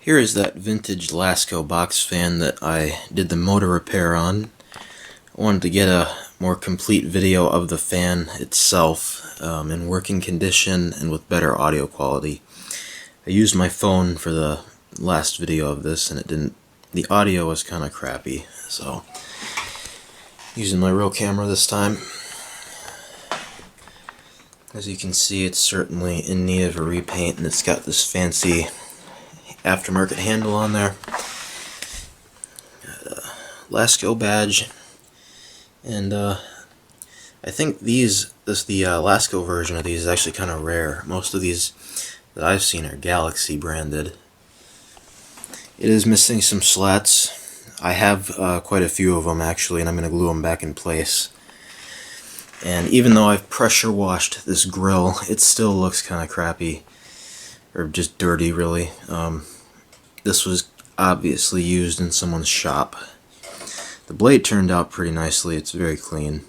Here is that vintage Lasko box fan that I did the motor repair on. I wanted to get a more complete video of the fan itself in working condition and with better audio quality. I used my phone for the last video of this and the audio was kind of crappy, so using my real camera this time. As you can see, it's certainly in need of a repaint, and it's got this fancy aftermarket handle on there. Got a Lasko badge, and I think the Lasko version of these is actually kind of rare. Most of these that I've seen are Galaxy branded. It is missing some slats. I have quite a few of them actually, and I'm going to glue them back in place. And even though I've pressure washed this grill, it still looks kind of crappy, or just dirty really. This was obviously used in someone's shop. The blade turned out pretty nicely, it's very clean.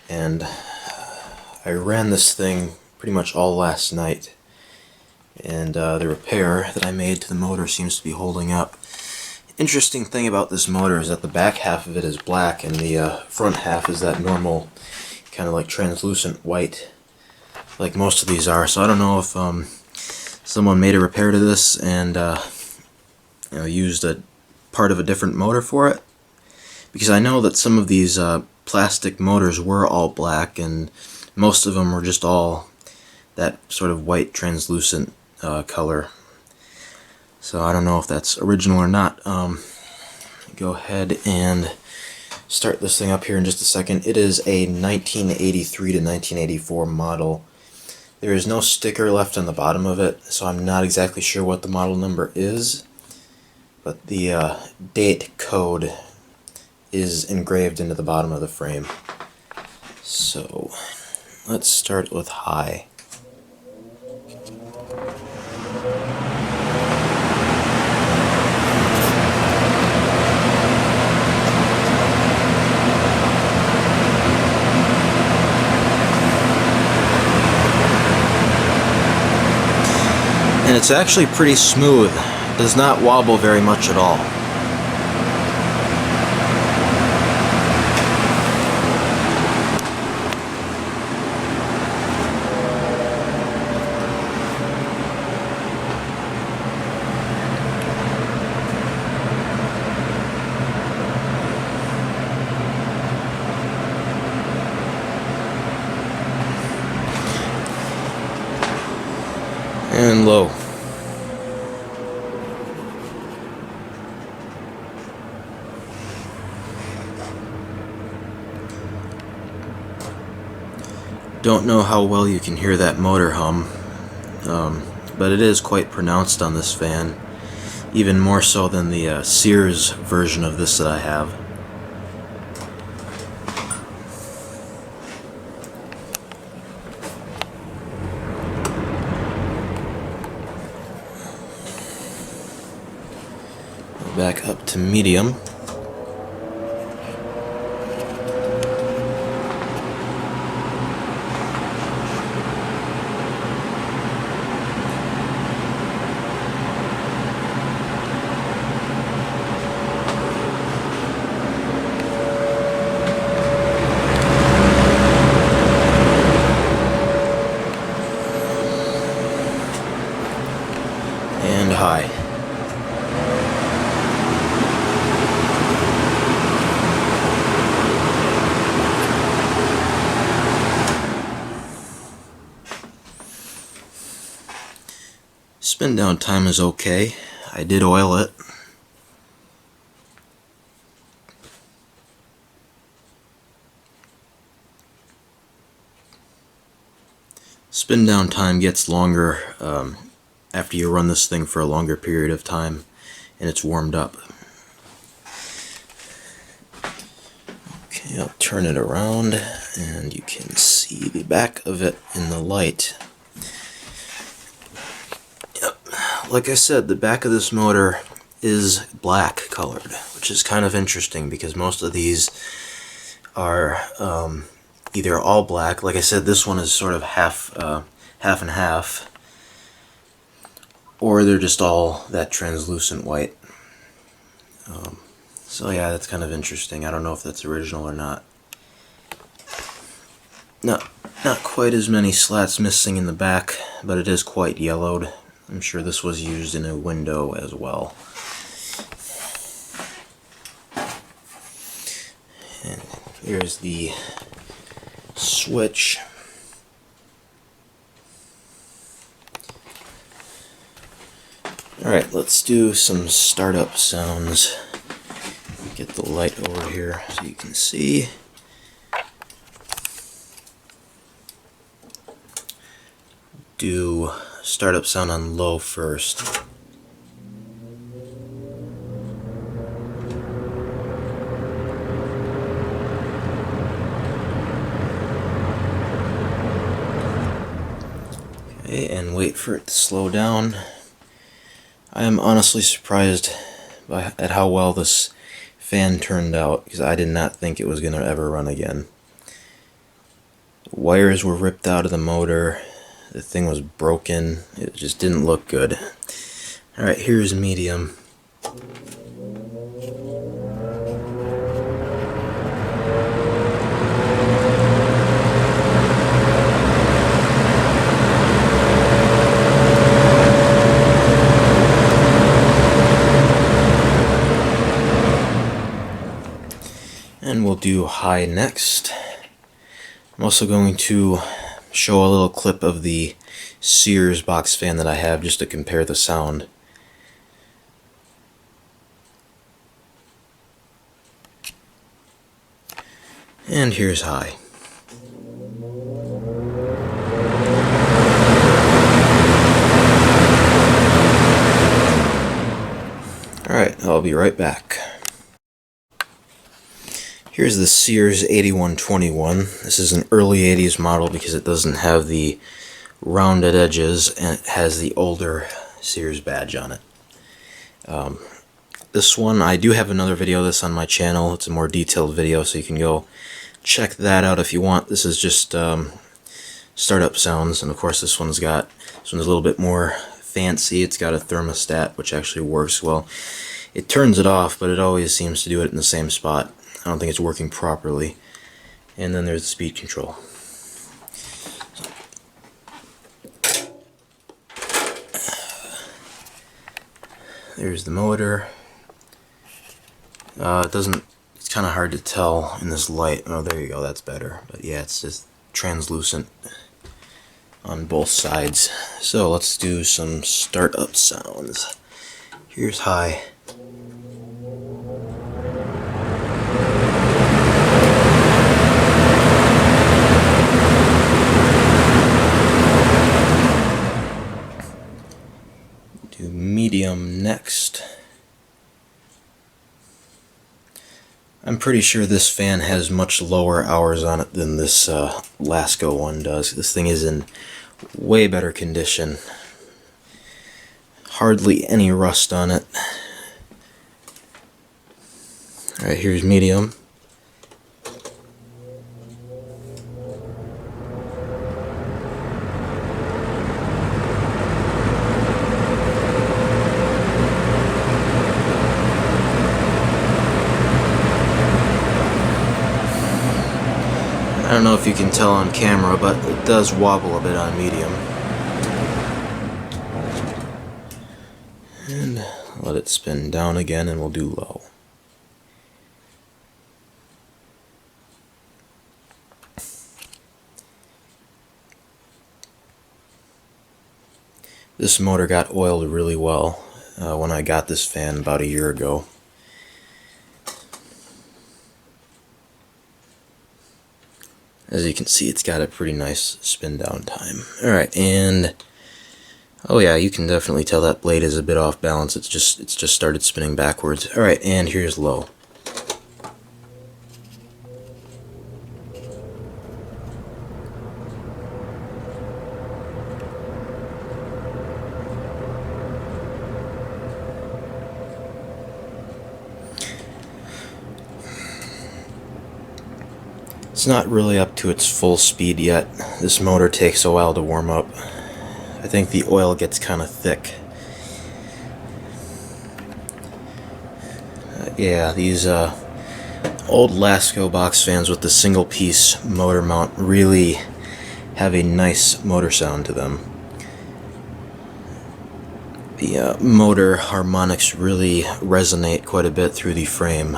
And I ran this thing pretty much all last night, and the repair that I made to the motor seems to be holding up. Interesting thing about this motor is that the back half of it is black and the front half is that normal kind of like translucent white, like most of these are. So I don't know if someone made a repair to this and used a part of a different motor for it, because I know that some of these plastic motors were all black and most of them were just all that sort of white translucent color. So I don't know if that's original or not. Go ahead and start this thing up here in just a second. It is a 1983 to 1984 model. There is no sticker left on the bottom of it, so I'm not exactly sure what the model number is, but the date code is engraved into the bottom of the frame. So let's start with high. And it's actually pretty smooth. It does not wobble very much at all. And low. Don't know how well you can hear that motor hum, but it is quite pronounced on this fan, even more so than the Sears version of this that I have. Back up to medium. And high. Spin down time is okay. I did oil it. Spin down time gets longer after you run this thing for a longer period of time and it's warmed up. Okay, I'll turn it around and you can see the back of it in the light. Like I said, the back of this motor is black colored, which is kind of interesting because most of these are either all black. Like I said, this one is sort of half and half, or they're just all that translucent white. So yeah, that's kind of interesting. I don't know if that's original or not. Not quite as many slats missing in the back, but it is quite yellowed. I'm sure this was used in a window as well. And here's the switch. Alright, let's do some startup sounds. Get the light over here so you can see. Do startup sound on low first. Okay, and wait for it to slow down. I am honestly surprised at how well this fan turned out, because I did not think it was going to ever run again. Wires were ripped out of the motor. The thing was broken. It just didn't look good. Alright, here's medium. And we'll do high next. I'm also going to show a little clip of the Sears box fan that I have just to compare the sound. And here's high. Alright, I'll be right back. Here's the Sears 8121. This is an early 80s model because it doesn't have the rounded edges and it has the older Sears badge on it. This one, I do have another video of this on my channel. It's a more detailed video, so you can go check that out if you want. This is just startup sounds, and of course this one's a little bit more fancy. It's got a thermostat which actually works well. It turns it off, but it always seems to do it in the same spot. I don't think it's working properly. And then there's the speed control. There's the motor. It's kind of hard to tell in this light. Oh, there you go, that's better. But yeah, it's just translucent on both sides. So let's do some startup sounds. Here's high. Do medium next. I'm pretty sure this fan has much lower hours on it than this Lasko one does. This thing is in way better condition. Hardly any rust on it. Alright, here's medium. I don't know if you can tell on camera, but it does wobble a bit on medium. And let it spin down again and we'll do low. This motor got oiled really well when I got this fan about a year ago. As you can see, it's got a pretty nice spin down time. Alright, and oh yeah, you can definitely tell that blade is a bit off balance. It's just started spinning backwards. Alright, and here's low. It's not really up to its full speed yet. This motor takes a while to warm up. I think the oil gets kind of thick Yeah, these old Lasko box fans with the single piece motor mount really have a nice motor sound to them. The motor harmonics really resonate quite a bit through the frame.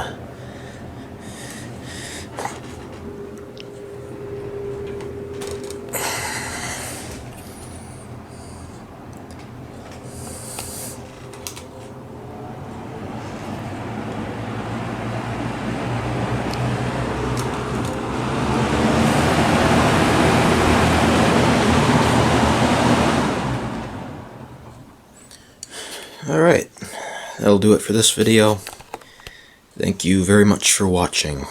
Alright, that'll do it for this video. Thank you very much for watching.